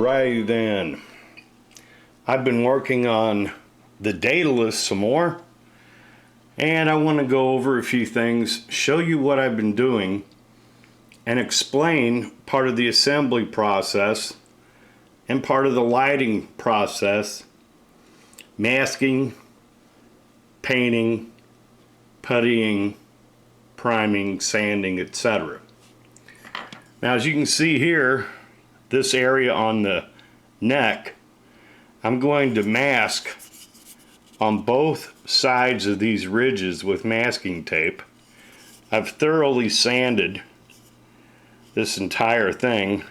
Alrighty then. I've been working on the Daedalus some more, and I want to go over a few things, show you what I've been doing, and explain part of the assembly process and part of the lighting process, masking, painting, puttying, priming, sanding, etc. Now, as you can see here, this area on the neck, I'm going to mask on both sides of these ridges with masking tape. I've thoroughly sanded this entire thing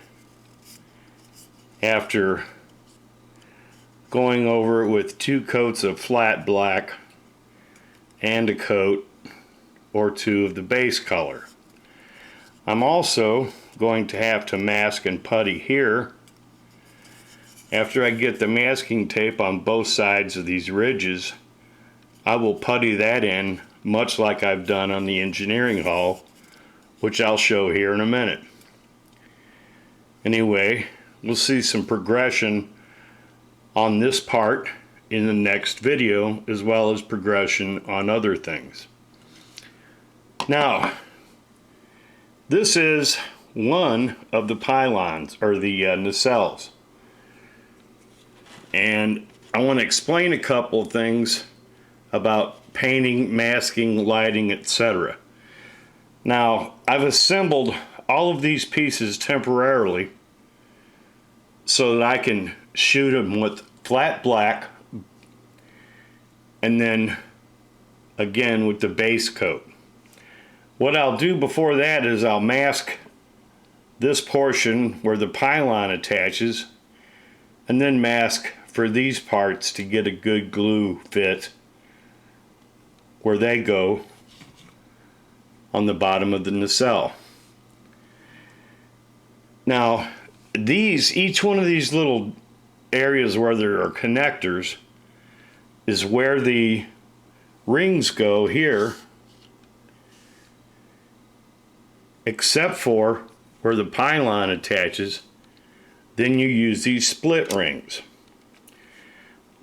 after going over it with 2 coats of flat black and a coat or 2 of the base color. I'm also going to have to mask and putty here. After I get the masking tape on both sides of these ridges, I will putty that in much like I've done on the engineering hall, which I'll show here in a minute. Anyway, we'll see some progression on this part in the next video, as well as progression on other things. Now, this is one of the pylons, or the nacelles. And I want to explain a couple of things about painting, masking, lighting, etc. Now, I've assembled all of these pieces temporarily so that I can shoot them with flat black and then again with the base coat. What I'll do before that is I'll mask this portion where the pylon attaches and then mask for these parts to get a good glue fit where they go on the bottom of the nacelle. Now, each one of these little areas where there are connectors is where the rings go here, except for where the pylon attaches. Then you use these split rings.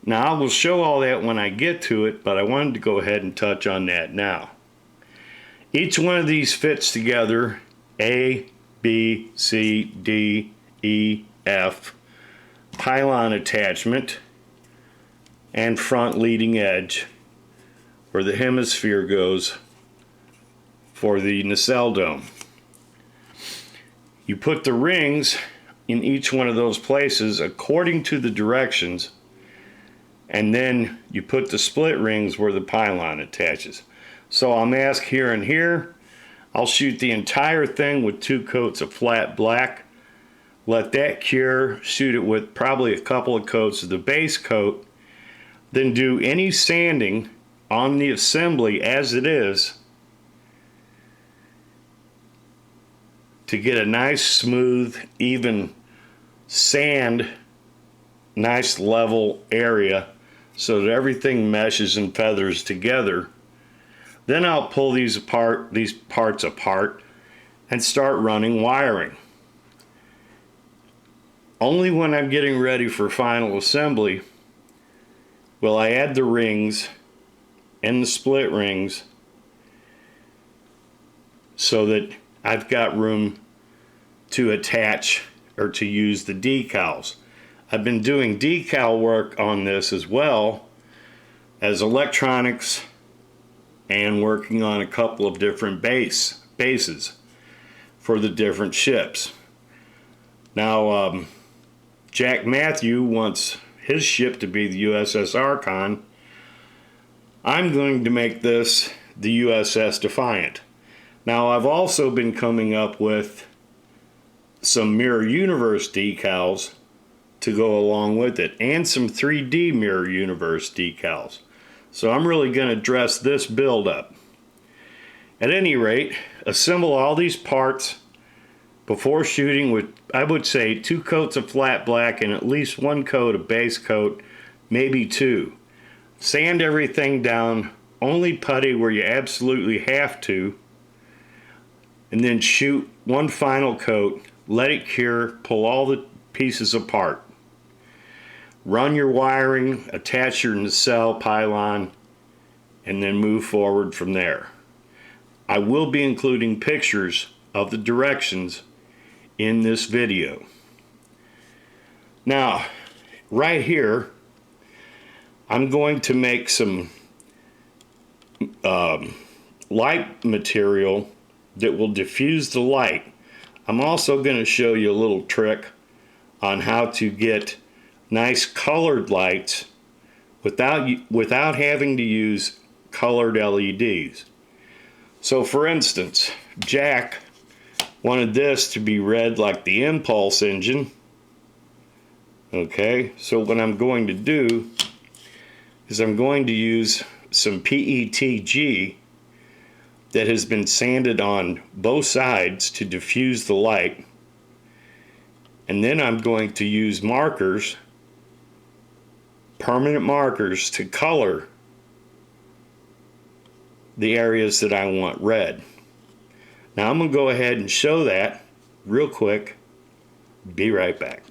Now, I will show all that when I get to it, but I wanted to go ahead and touch on that now. Each one of these fits together, A, B, C, D, E, F, pylon attachment, and front leading edge, where the hemisphere goes for the nacelle dome. You put the rings in each one of those places according to the directions, and then you put the split rings where the pylon attaches. So I'll mask here and here. I'll shoot the entire thing with 2 coats of flat black, let that cure, shoot it with probably a couple of coats of the base coat, then do any sanding on the assembly as it is to get a nice smooth even sand, nice level area so that everything meshes and feathers together. Then I'll pull these parts apart and start running wiring. Only when I'm getting ready for final assembly will I add the rings and the split rings so that I've got room to attach or to use the decals. I've been doing decal work on this as well as electronics and working on a couple of different bases for the different ships. Now, Jack Matthew wants his ship to be the USS Archon. I'm going to make this the USS Defiant. Now, I've also been coming up with some Mirror Universe decals to go along with it, and some 3D Mirror Universe decals. So I'm really going to dress this build up. At any rate, assemble all these parts before shooting with, I would say, 2 coats of flat black and at least 1 coat of base coat, maybe 2. Sand everything down, only putty where you absolutely have to, and then shoot 1 final coat, let it cure, pull all the pieces apart. Run your wiring, attach your nacelle pylon, and then move forward from there. I will be including pictures of the directions in this video. Now, right here, I'm going to make some light material that will diffuse the light. I'm also going to show you a little trick on how to get nice colored lights without having to use colored LEDs. So for instance, Jack wanted this to be red like the impulse engine. Okay, so what I'm going to do is I'm going to use some PETG that has been sanded on both sides to diffuse the light, and then I'm going to use markers, permanent markers, to color the areas that I want red. Now I'm going to go ahead and show that real quick. Be right back.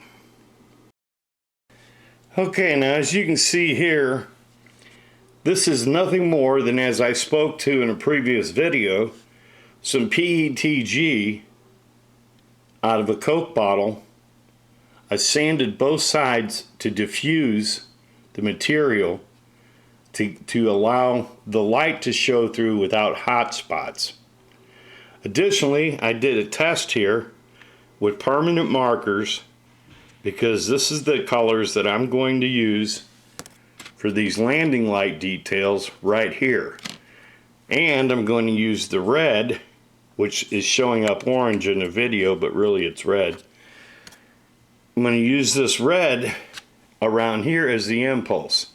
Okay, now as you can see here, this is nothing more than, as I spoke to in a previous video, some PETG out of a Coke bottle. I sanded both sides to diffuse the material to allow the light to show through without hot spots. Additionally, I did a test here with permanent markers, because this is the colors that I'm going to use for these landing light details right here. And I'm going to use the red, which is showing up orange in the video, but really it's red. I'm going to use this red around here as the impulse.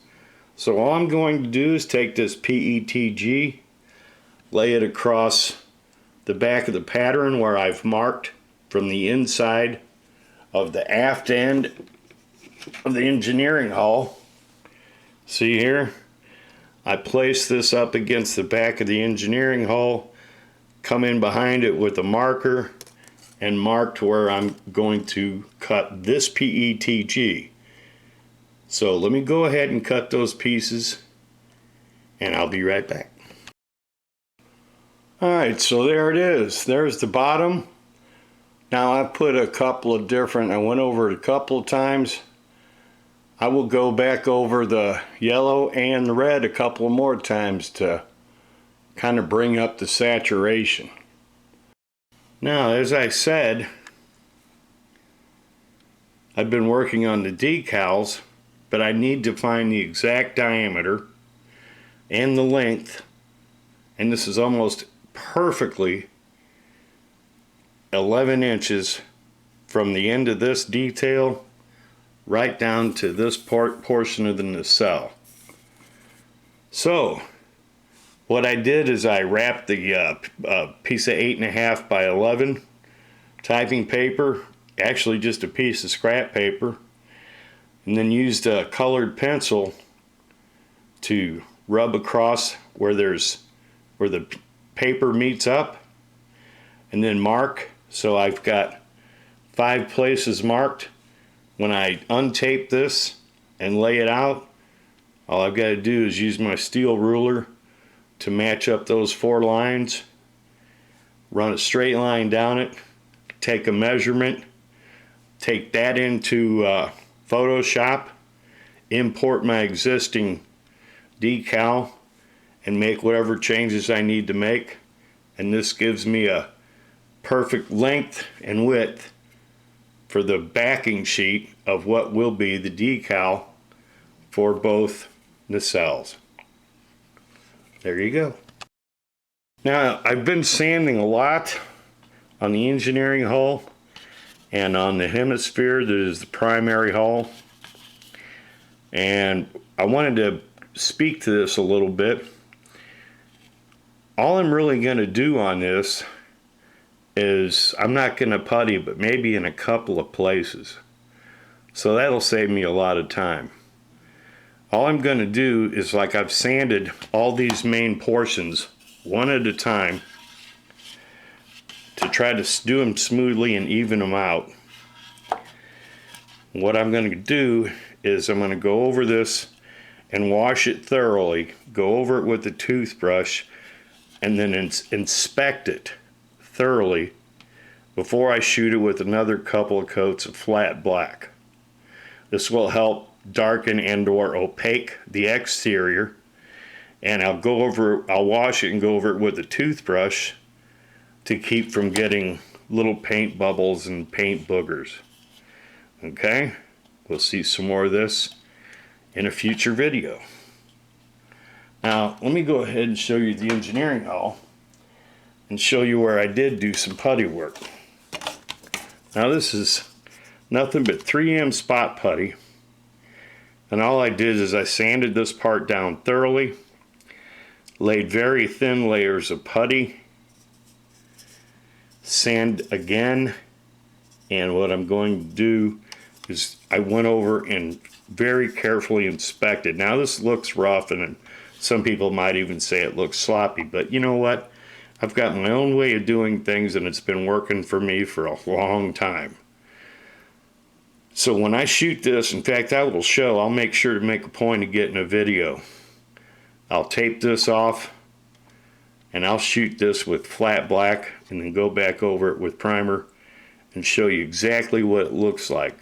So all I'm going to do is take this PETG, lay it across the back of the pattern where I've marked from the inside of the aft end of the engineering hall. See here? I place this up against the back of the engineering hall, come in behind it with a marker, and marked where I'm going to cut this PETG. So let me go ahead and cut those pieces, and I'll be right back. Alright, so there it is. There's the bottom. Now I put a couple of different, I went over it a couple of times. I will go back over the yellow and the red a couple of more times to kind of bring up the saturation. Now, as I said, I've been working on the decals, but I need to find the exact diameter and the length, and this is almost perfectly 11 inches from the end of this detail right down to this portion of the nacelle. So what I did is I wrapped the piece of 8.5 by 11 typing paper, actually just a piece of scrap paper, and then used a colored pencil to rub across where the paper meets up, and then mark. So I've got 5 places marked. When I untape this and lay it out, all I've got to do is use my steel ruler to match up those 4 lines, run a straight line down it, take a measurement, take that into Photoshop, import my existing decal, and make whatever changes I need to make. And this gives me a perfect length and width for the backing sheet of what will be the decal for both nacelles. There you go. Now, I've been sanding a lot on the engineering hull and on the hemisphere that is the primary hull, and I wanted to speak to this a little bit. All I'm really going to do on this is I'm not going to putty, but maybe in a couple of places. So that'll save me a lot of time. All I'm going to do is, like, I've sanded all these main portions one at a time to try to do them smoothly and even them out. What I'm going to do is I'm going to go over this and wash it thoroughly, go over it with a toothbrush, and then inspect it thoroughly before I shoot it with another couple of coats of flat black. This will help darken and or opaque the exterior, and I'll wash it and go over it with a toothbrush to keep from getting little paint bubbles and paint boogers. Okay, we'll see some more of this in a future video. Now, let me go ahead and show you the engineering hall and show you where I did do some putty work. Now, this is nothing but 3M spot putty, and all I did is I sanded this part down thoroughly, laid very thin layers of putty, sand again, and what I'm going to do is I went over and very carefully inspected. Now this looks rough, and some people might even say it looks sloppy, but you know what? I've got my own way of doing things, and it's been working for me for a long time. So when I shoot this, in fact, I'll make sure to make a point of getting a video. I'll tape this off, and I'll shoot this with flat black, and then go back over it with primer and show you exactly what it looks like.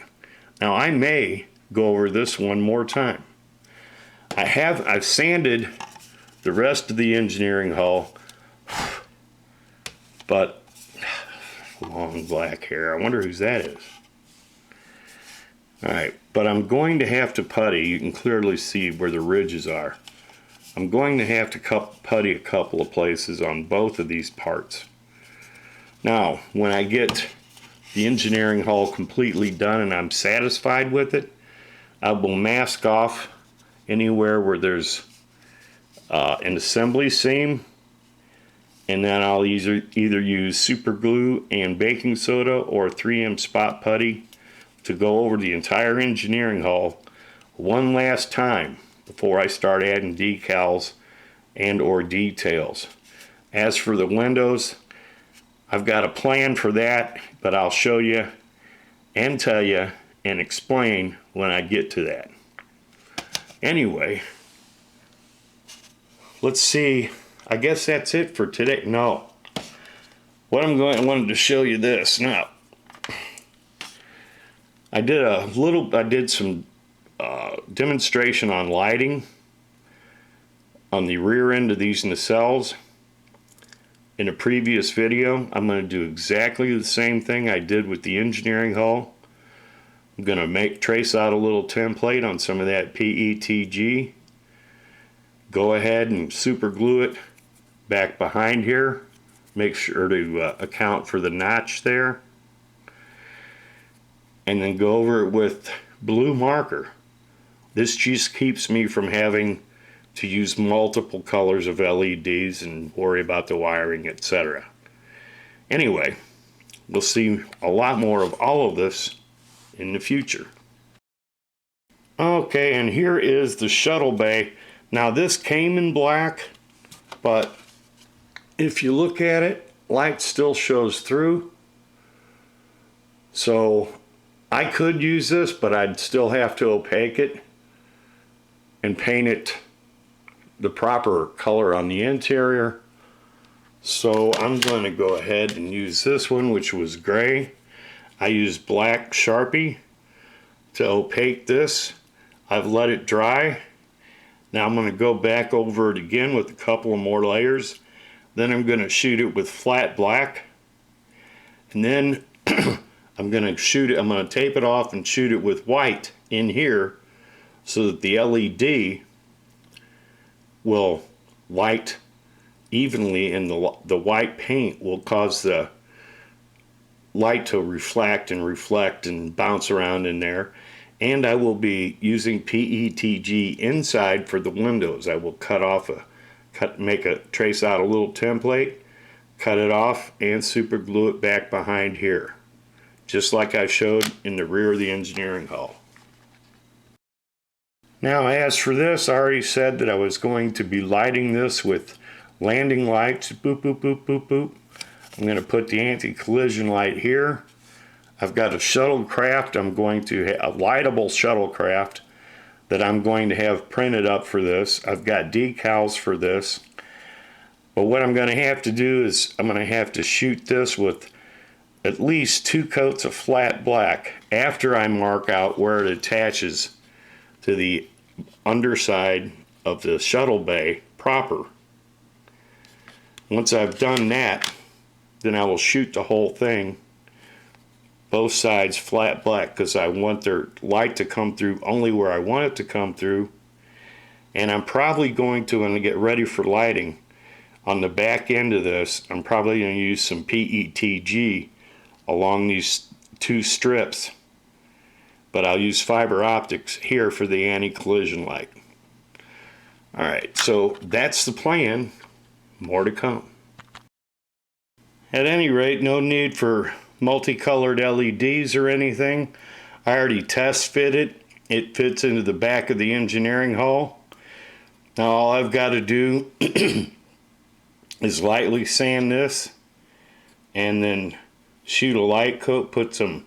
Now, I may go over this one more time. I've sanded the rest of the engineering hull, but long black hair. I wonder whose that is. Alright, but I'm going to have to putty. You can clearly see where the ridges are. I'm going to have to putty a couple of places on both of these parts. Now, when I get the engineering hull completely done and I'm satisfied with it, I will mask off anywhere where there's an assembly seam, and then I'll either use super glue and baking soda or 3M spot putty to go over the entire engineering hull one last time before I start adding decals and or details. As for the windows, I've got a plan for that, but I'll show you and tell you and explain when I get to that. Anyway, let's see. I guess that's it for today. No. I wanted to show you this. Now, I did some demonstration on lighting on the rear end of these nacelles in a previous video. I'm going to do exactly the same thing I did with the engineering hull. I'm going to trace out a little template on some of that PETG. Go ahead and super glue it back behind here. Make sure to account for the notch there. And then go over it with blue marker. This just keeps me from having to use multiple colors of LEDs and worry about the wiring, etc. Anyway, we'll see a lot more of all of this in the future. Okay, and here is the Shuttle Bay. Now this came in black, but if you look at it, light still shows through. So I could use this, but I'd still have to opaque it and paint it the proper color on the interior. So I'm going to go ahead and use this one, which was gray. I used black Sharpie to opaque this. I've let it dry. Now I'm going to go back over it again with a couple of more layers. Then I'm going to shoot it with flat black. And then I'm going to tape it off and shoot it with white in here so that the LED will light evenly, and the white paint will cause the light to reflect and bounce around in there. And I will be using PETG inside for the windows. I will trace out a little template, cut it off, and super glue it back behind here, just like I showed in the rear of the engineering hull. Now, as for this, I already said that I was going to be lighting this with landing lights. Boop, boop, boop, boop, boop. I'm going to put the anti-collision light here. I've got a shuttlecraft. I'm going to have a lightable shuttlecraft that I'm going to have printed up for this. I've got decals for this. But what I'm going to have to do is I'm going to have to shoot this with at least 2 coats of flat black after I mark out where it attaches to the underside of the shuttle bay proper. Once I've done that, then I will shoot the whole thing, both sides flat black, because I want their light to come through only where I want it to come through. And I'm probably going to, when I get ready for lighting, on the back end of this, I'm probably going to use some PETG along these 2 strips, but I'll use fiber optics here for the anti-collision light. Alright, so that's the plan. More to come. At any rate, no need for multicolored LEDs or anything. I already test fit it. It fits into the back of the engineering hall. Now all I've got to do is lightly sand this and then shoot a light coat, put some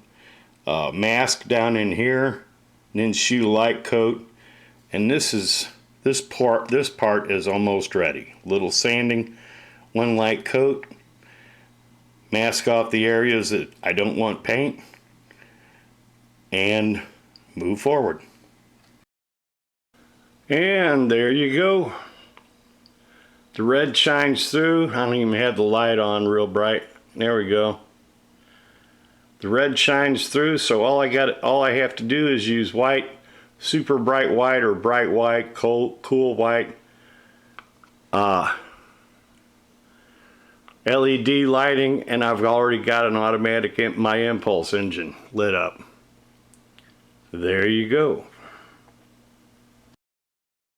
mask down in here, and then shoot a light coat. And this part is almost ready. Little sanding, 1 light coat, mask off the areas that I don't want paint, and move forward. And there you go. The red shines through. I don't even have the light on real bright. There we go. The red shines through, so all I have to do is use white, super bright white or bright white, cool white, LED lighting, and I've already got an automatic, my impulse engine lit up. There you go.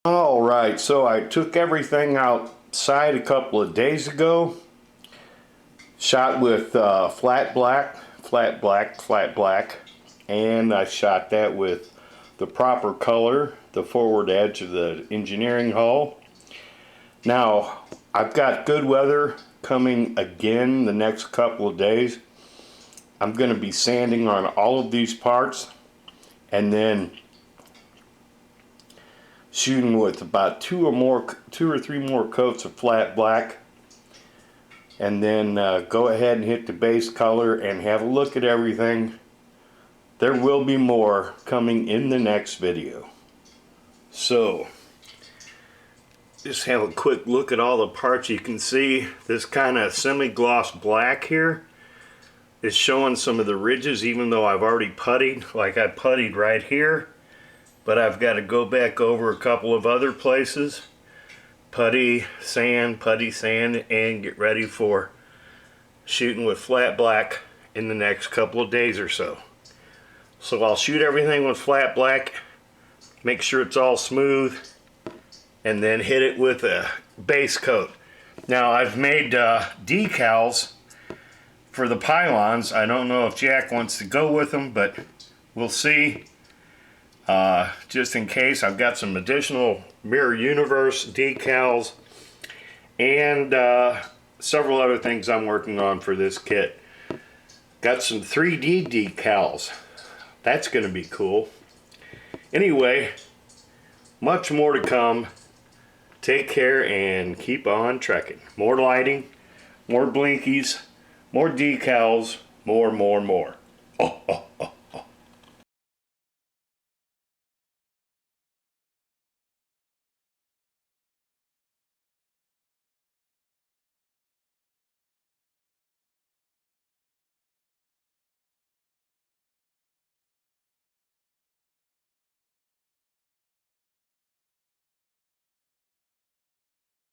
Alright, so I took everything outside a couple of days ago, shot with flat black, and I shot that with the proper color, the forward edge of the engineering hull. Now, I've got good weather coming again the next couple of days. I'm going to be sanding on all of these parts and then shooting with about 2 or 3 more coats of flat black, and then go ahead and hit the base color and have a look at everything. There will be more coming in the next video. So just have a quick look at all the parts. You can see this kind of semi-gloss black here is showing some of the ridges, even though I've already puttied, like I puttied right here. But I've got to go back over a couple of other places, putty sand, and get ready for shooting with flat black in the next couple of days or so. So I'll shoot everything with flat black, make sure it's all smooth, and then hit it with a base coat. Now I've made decals for the pylons. I don't know if Jack wants to go with them, but we'll see. Just in case, I've got some additional Mirror Universe decals and several other things I'm working on for this kit. Got some 3D decals. That's going to be cool. Anyway, much more to come. Take care and keep on trekking. More lighting, more blinkies, more decals, more. Oh.